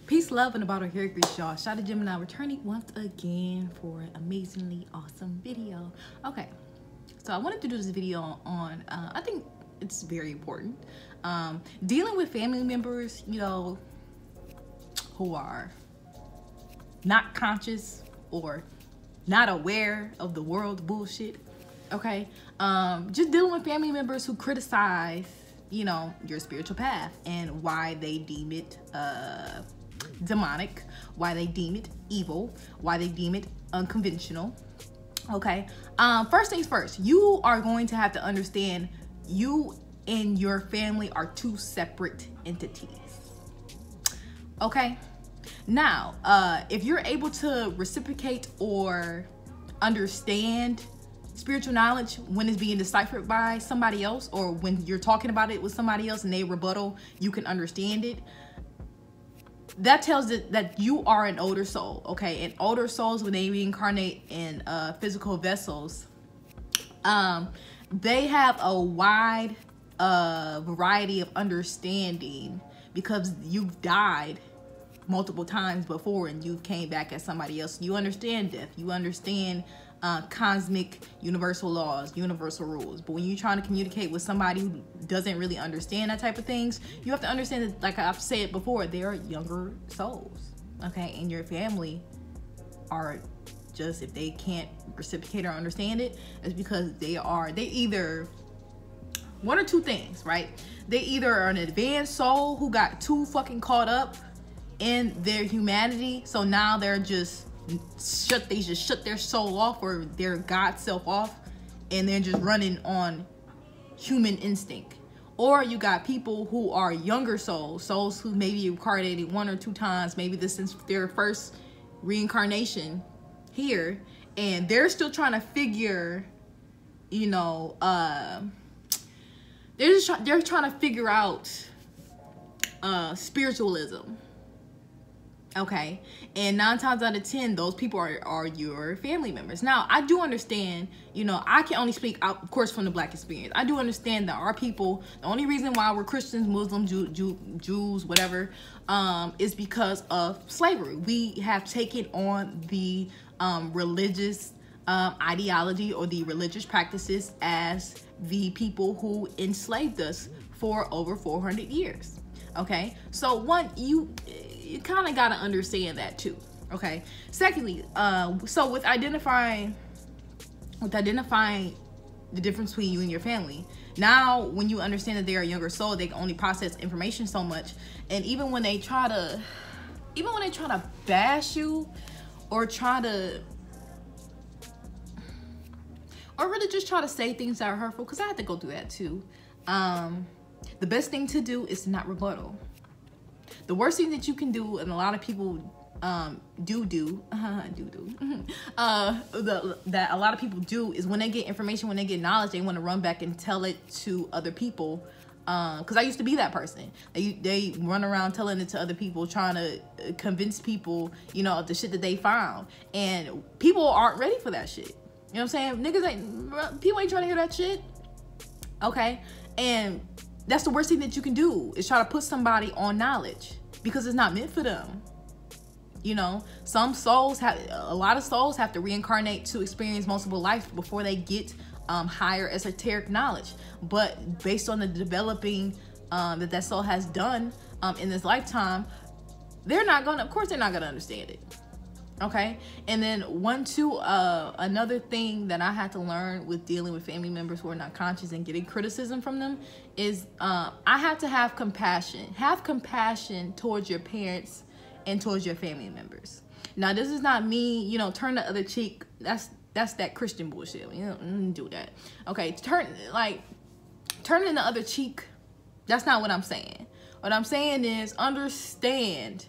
Peace, love, and about our hair grease, y'all. Shout out to Gemini returning once again for an amazingly awesome video. Okay, so I wanted to do this video on, I think it's very important, dealing with family members, you know, who are not conscious or not aware of the world's bullshit. Okay, just dealing with family members who criticize, you know, your spiritual path and why they deem it demonic, why they deem it evil, why they deem it unconventional. Okay, first things first, you are going to have to understand you and your family are two separate entities. Okay, now if you're able to reciprocate or understand spiritual knowledge when it's being deciphered by somebody else, or when you're talking about it with somebody else and they rebuttal, you can understand it. That tells it that you are an older soul. Okay, and older souls, when they reincarnate in physical vessels, they have a wide variety of understanding because you've died multiple times before and you came back as somebody else. You understand death, you understand cosmic universal laws, universal rules. But when you're trying to communicate with somebody who doesn't really understand that type of things, you have to understand that, like I've said before, they are younger souls. Okay, and your family are just, if they can't reciprocate or understand it, it's because they either one or two things, right? They either are an advanced soul who got too fucking caught up in their humanity, so now they're just shut their soul off, or their God self off, and they're just running on human instinct. Or you got people who are younger souls who maybe reincarnated one or two times, maybe this is their first reincarnation here, and they're still trying to figure, you know, they're trying to figure out spiritualism. Okay, and 9 times out of 10, those people are your family members. Now, I do understand, you know, I can only speak out, of course, from the Black experience. I do understand that our people, the only reason why we're Christians, Muslims, Jews, whatever, is because of slavery. We have taken on the religious ideology or the religious practices as the people who enslaved us for over 400 years. Okay, so one, you kind of got to understand that too. Okay, secondly, so with identifying the difference between you and your family, now when you understand that they are a younger soul, they can only process information so much, and even when they try to bash you or really just try to say things that are hurtful, because I had to go through that too, the best thing to do is to not rebuttal. The worst thing that you can do, and a lot of people that a lot of people do, is when they get information, when they get knowledge, they want to run back and tell it to other people. Because I used to be that person. They run around telling it to other people, trying to convince people, you know, of the shit that they found. And people aren't ready for that shit. You know what I'm saying? People ain't trying to hear that shit. Okay? And that's the worst thing that you can do, is try to put somebody on knowledge, because it's not meant for them. You know, a lot of souls have to reincarnate to experience multiple lives before they get higher esoteric knowledge. But based on the developing that soul has done in this lifetime, of course they're not gonna understand it. Okay, and then another thing that I had to learn with dealing with family members who are not conscious and getting criticism from them is I had to have compassion. Have compassion towards your parents and towards your family members. Now, this is not me, you know, turn the other cheek. That's that Christian bullshit. You don't do that. Okay, turning the other cheek. That's not what I'm saying. What I'm saying is understand,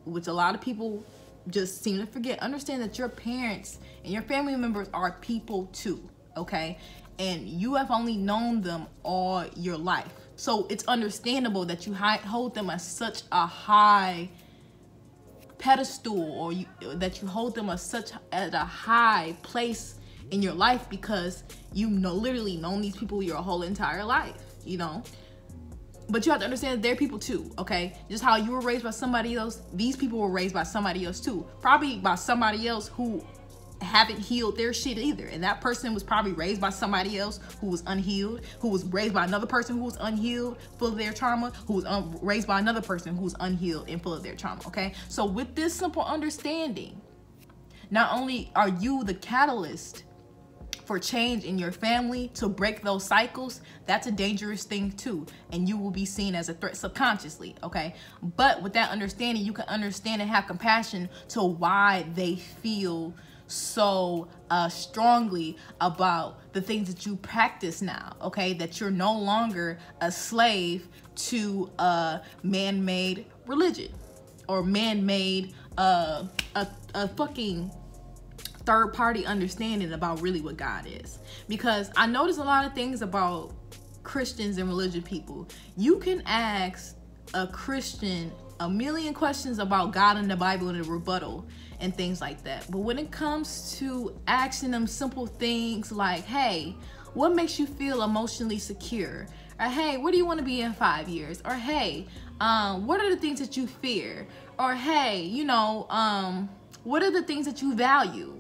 which a lot of people just seem to forget, understand that your parents and your family members are people too, okay? And you have only known them all your life. So it's understandable that you hold them at such a high pedestal, or that you hold them at a high place in your life, because you literally known these people your whole entire life, you know? But you have to understand that they're people too, okay? Just how you were raised by somebody else, these people were raised by somebody else too. Probably by somebody else who haven't healed their shit either. And that person was probably raised by somebody else who was unhealed, who was raised by another person who was unhealed, full of their trauma, who was raised by another person who was unhealed and full of their trauma, okay? So with this simple understanding, not only are you the catalyst for change in your family to break those cycles, that's a dangerous thing too, and you will be seen as a threat subconsciously, okay? But with that understanding, you can understand and have compassion to why they feel so strongly about the things that you practice now, okay? That you're no longer a slave to a man-made religion or man-made a fucking third-party understanding about really what God is. Because I notice a lot of things about Christians and religious people. You can ask a Christian a million questions about God and the Bible and a rebuttal and things like that. But when it comes to asking them simple things like, hey, what makes you feel emotionally secure? Or hey, where do you want to be in 5 years? Or hey, what are the things that you fear? Or hey, you know, what are the things that you value?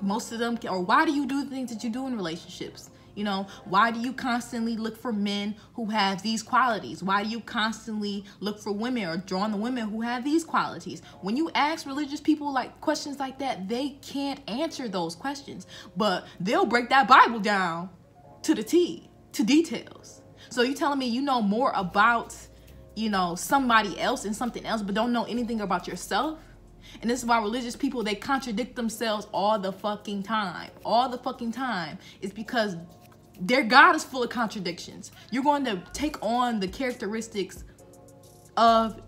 Most of them, or why do you do the things that you do in relationships? You know, why do you constantly look for men who have these qualities? Why do you constantly look for women or drawn to women who have these qualities? When you ask religious people like questions like that, they can't answer those questions, but they'll break that Bible down to the T, to details. So you telling me you know more about, you know, somebody else and something else, but don't know anything about yourself? And this is why religious people, they contradict themselves all the fucking time. All the fucking time. It's because their God is full of contradictions. You're going to take on the characteristics of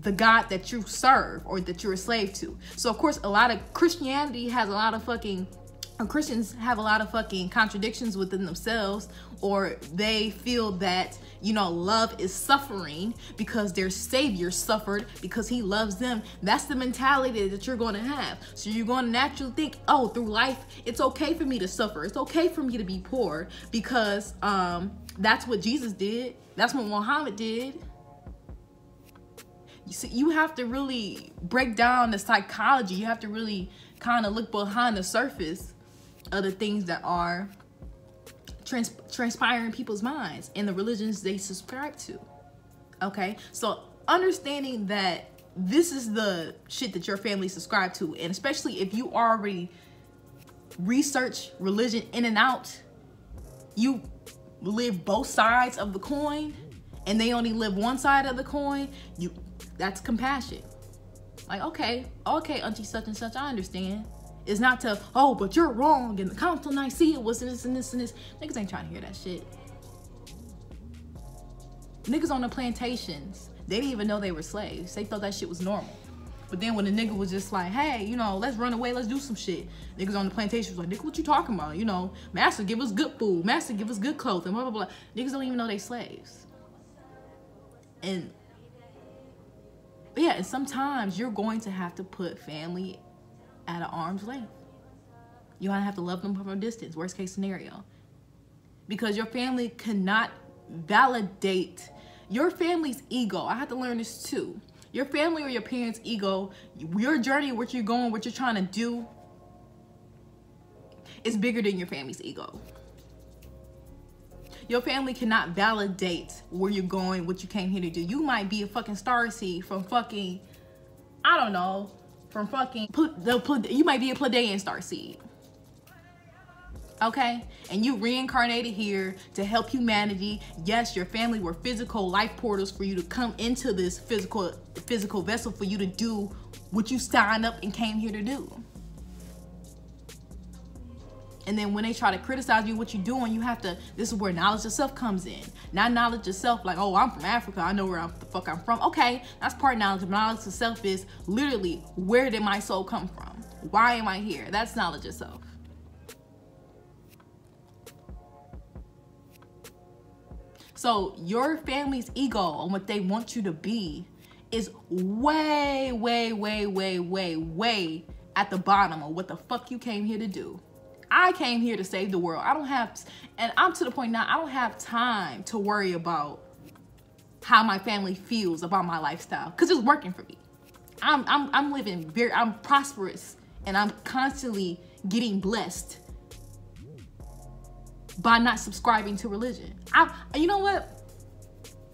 the God that you serve or that you're a slave to. So, of course, a lot of Christianity has a lot of fucking... Christians have a lot of fucking contradictions within themselves, or they feel that, you know, love is suffering because their savior suffered because he loves them. That's the mentality that you're going to have. So you're going to naturally think, oh, through life, it's okay for me to suffer. It's okay for me to be poor because that's what Jesus did. That's what Muhammad did. You see, you have to really break down the psychology. You have to really kind of look behind the surface of the things that are transpiring in people's minds and the religions they subscribe to. Okay, so understanding that this is the shit that your family subscribe to, and especially if you already research religion in and out, you live both sides of the coin and they only live one side of the coin, that's compassion. Like, okay, auntie such and such, I understand. It's not to, oh, but you're wrong, and the Council of Nicaea was this and this and this. Niggas ain't trying to hear that shit. Niggas on the plantations, they didn't even know they were slaves. They thought that shit was normal. But then when the nigga was just like, hey, you know, let's run away, let's do some shit. Niggas on the plantation was like, nigga, what you talking about? You know, master give us good food, master give us good clothing, blah, blah, blah. Niggas don't even know they slaves. And yeah, and sometimes you're going to have to put family at an arm's length. You're gonna have to love them from a distance, worst case scenario. Because your family cannot validate your family's ego. I had to learn this too. Your family or your parents' ego, your journey, what you're going, what you're trying to do, is bigger than your family's ego. Your family cannot validate where you're going, what you came here to do. You might be a fucking starseed from fucking, I don't know, from fucking, you might be a Pleiadian starseed. Okay? And you reincarnated here to help humanity. Yes, your family were physical life portals for you to come into this physical vessel for you to do what you signed up and came here to do. And then when they try to criticize you, what you're doing, you have to, this is where knowledge of self comes in. Not knowledge of self like, oh, I'm from Africa, I know where the fuck I'm from. Okay, that's part of knowledge. But knowledge of self is literally, where did my soul come from? Why am I here? That's knowledge of self. So your family's ego and what they want you to be is way, way, way, way, way, way at the bottom of what the fuck you came here to do. I came here to save the world. I don't have, and I'm to the point now, I don't have time to worry about how my family feels about my lifestyle, because it's working for me. I'm living I'm prosperous, and I'm constantly getting blessed by not subscribing to religion. You know what?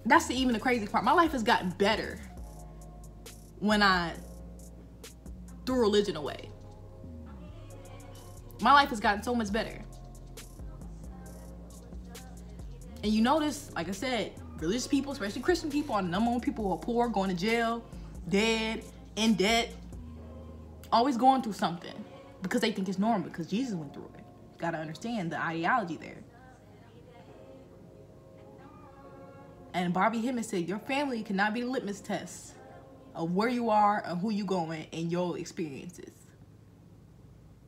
That's even the crazy part. My life has gotten better when I threw religion away. My life has gotten so much better. And you notice, like I said, religious people, especially Christian people, are the number one people who are poor, going to jail, dead, in debt, always going through something because they think it's normal, because Jesus went through it. Got to understand the ideology there. And Bobby Hemmett said, your family cannot be the litmus test of where you are and who you going and your experiences.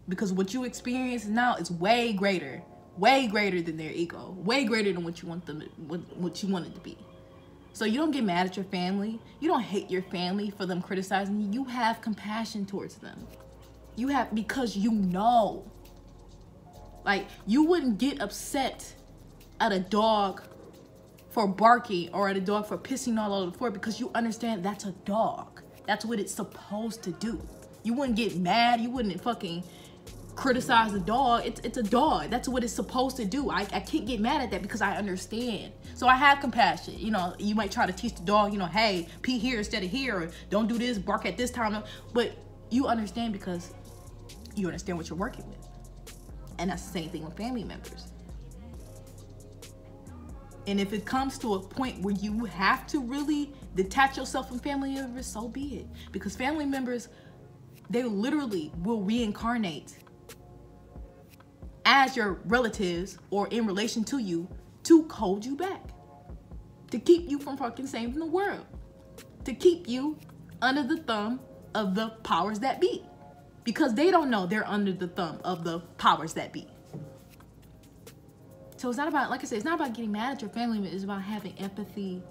Because what you experience now is way greater than their ego, way greater than what you want them, what you want it to be. So you don't get mad at your family. You don't hate your family for them criticizing you. You have compassion towards them. You have, because you know. Like, you wouldn't get upset at a dog for barking or at a dog for pissing all over the floor, because you understand that's a dog. That's what it's supposed to do. You wouldn't get mad. You wouldn't fucking criticize the dog. It's a dog. That's what it's supposed to do. I can't get mad at that because I understand. So I have compassion. You know, you might try to teach the dog, you know, hey, pee here instead of here, or don't do this, bark at this time. But you understand because you understand what you're working with. And that's the same thing with family members. And if it comes to a point where you have to really detach yourself from family members, so be it. Because family members, they literally will reincarnate as your relatives or in relation to you to hold you back, to keep you from fucking saving the world, to keep you under the thumb of the powers that be, because they don't know they're under the thumb of the powers that be. So it's not about, like I said, it's not about getting mad at your family, but it's about having empathy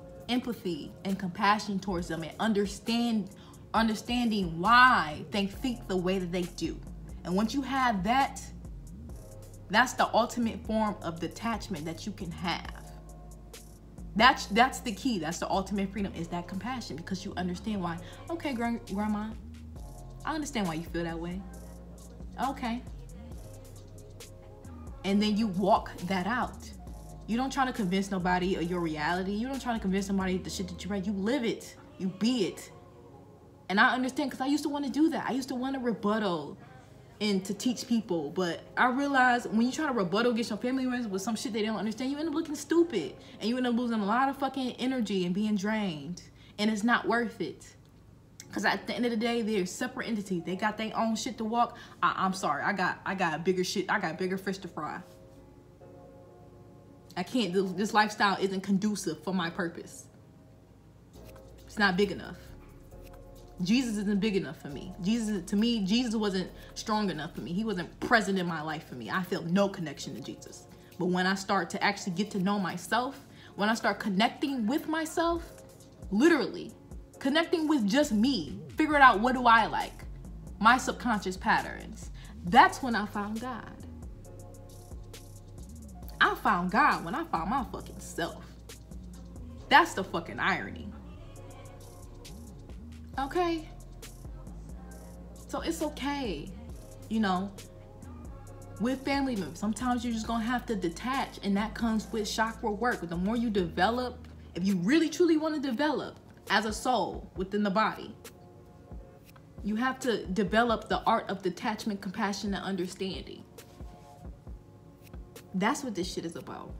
and compassion towards them, and understanding why they think the way that they do. And once you have that, that's the ultimate form of detachment that you can have. That's the key. That's the ultimate freedom, is that compassion, because you understand why. Okay, grandma, I understand why you feel that way. Okay. And then you walk that out. You don't try to convince nobody of your reality. You don't try to convince somebody the shit that you read. You live it. You be it. And I understand, because I used to want to do that. I used to want to rebuttal and to teach people. But I realized when you try to rebuttal against your family members with some shit they don't understand, you end up looking stupid. And you end up losing a lot of fucking energy and being drained. And it's not worth it. Because at the end of the day, they're separate entities. They got their own shit to walk. I'm sorry. I got bigger shit. I got bigger fish to fry. I can't. This lifestyle isn't conducive for my purpose. It's not big enough. Jesus isn't big enough for me. To me, Jesus wasn't strong enough for me. He wasn't present in my life for me. I felt no connection to Jesus. But when I start to actually get to know myself, when I start connecting with myself, literally connecting with just me, figuring out what do I like, my subconscious patterns, that's when I found God. I found God when I found my fucking self. That's the fucking irony. Okay? So it's okay, you know, with family members. Sometimes you're just gonna have to detach, and that comes with chakra work. The more you develop, if you really truly want to develop as a soul within the body, you have to develop the art of detachment, compassion, and understanding. That's what this shit is about.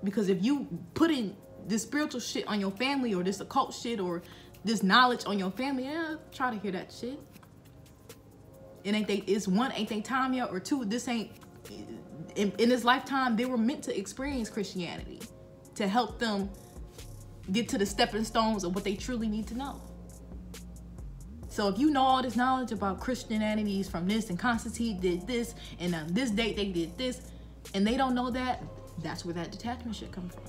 Because if you put in this spiritual shit on your family, or this occult shit, or this knowledge on your family, try to hear that shit. It's one, ain't they time yet, or two, this ain't, in this lifetime, they were meant to experience Christianity to help them get to the stepping stones of what they truly need to know. So if you know all this knowledge about Christianities from this, and Constantine did this, and on this date they did this, and they don't know that, that's where that detachment should come from.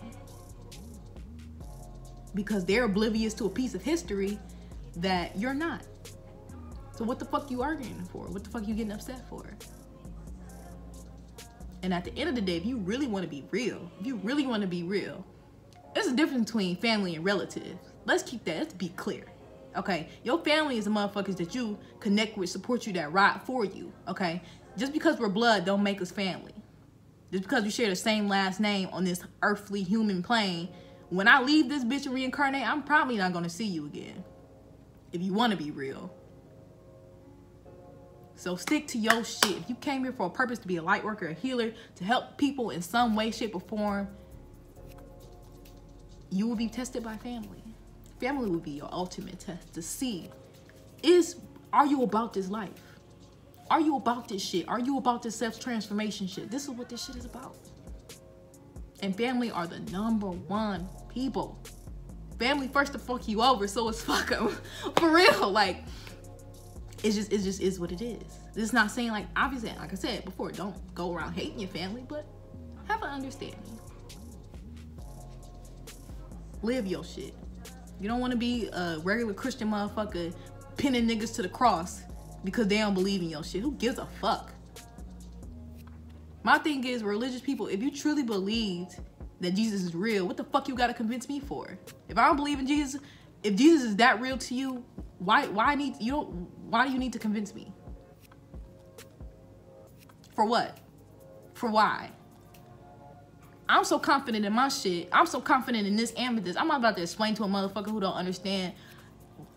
Because they're oblivious to a piece of history that you're not. So what the fuck you arguing for? What the fuck you getting upset for? And at the end of the day, if you really want to be real, there's a difference between family and relative. Let's be clear. Okay, your family is the motherfuckers that you connect with, support you, that ride for you. Okay, just because we're blood don't make us family. Just because we share the same last name on this earthly human plane, when I leave this bitch and reincarnate, I'm probably not gonna see you again. If you want to be real. So stick to your shit. If you came here for a purpose to be a light worker, a healer, to help people in some way, shape, or form, you will be tested by family. Family will be your ultimate test to see, are you about this life? Are you about this shit? Are you about this self-transformation shit? This is what this shit is about. And family are the #1 people. Family first to fuck you over, so it's fuck them. For real, like, it just is what it is. This is not saying, like, obviously, like I said before, don't go around hating your family, but have an understanding. Live your shit. You don't want to be a regular Christian motherfucker pinning niggas to the cross because they don't believe in your shit. Who gives a fuck? My thing is, religious people, if you truly believed that Jesus is real, what the fuck you gotta convince me for? If I don't believe in Jesus, if Jesus is that real to you, why do you need to convince me? For what? For why? I'm so confident in my shit. I'm so confident in this amethyst. I'm not about to explain to a motherfucker who don't understand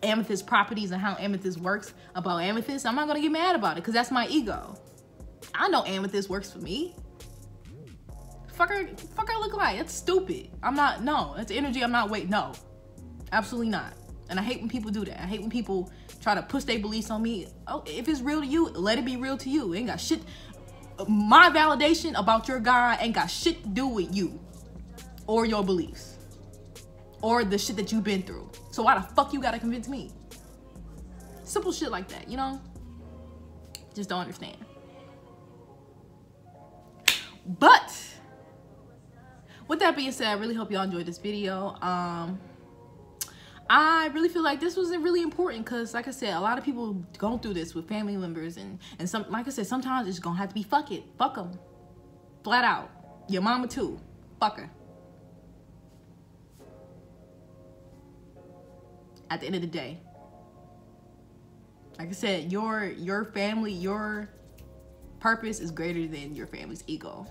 amethyst properties and how amethyst works about amethyst. I'm not gonna get mad about it because that's my ego. I know amethyst works for me. Fucker look like? It's stupid. That's energy I'm not no. Absolutely not. And I hate when people do that. I hate when people try to push their beliefs on me. Oh, if it's real to you, let it be real to you. It ain't got shit. My validation about your God ain't got shit to do with you or your beliefs or the shit that you've been through. So why the fuck you gotta convince me? Simple shit like that, you know? Just don't understand. But with that being said, I really hope y'all enjoyed this video. I really feel like this was really important because, like I said, a lot of people going through this with family members and some, like I said, sometimes it's gonna have to be fuck them, flat out. Your mama too, fuck her. At the end of the day, like I said, your family, your purpose is greater than your family's ego.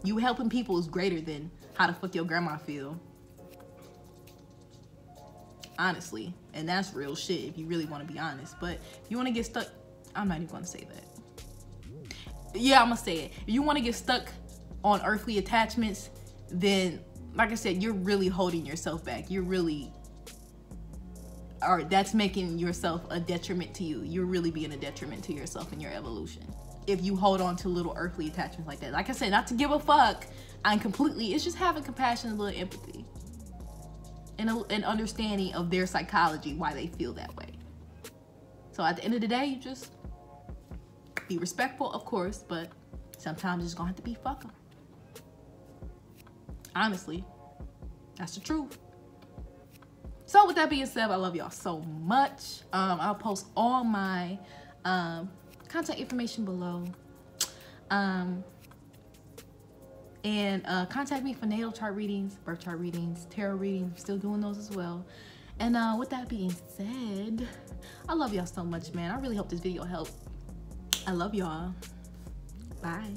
You helping people is greater than how the fuck your grandma feel. Honestly, and that's real shit if you really want to be honest. But if you want to get stuck, I'm not even going to say that. Yeah, I'm going to say it. If you want to get stuck on earthly attachments, then, like I said, you're really holding yourself back. That's making yourself a detriment to you. You're really being a detriment to yourself and your evolution if you hold on to little earthly attachments like that. Like I said, not to give a fuck, it's just having compassion and a little empathy. And understanding of their psychology, why they feel that way. So at the end of the day, you just be respectful, of course, but sometimes it's gonna have to be fuck 'em. Honestly, that's the truth. So with that being said, I love y'all so much. I'll post all my contact information below. And contact me for natal chart readings, birth chart readings, tarot readings. I'm still doing those as well. And with that being said, I love y'all so much, man. I really hope this video helped. I love y'all. Bye.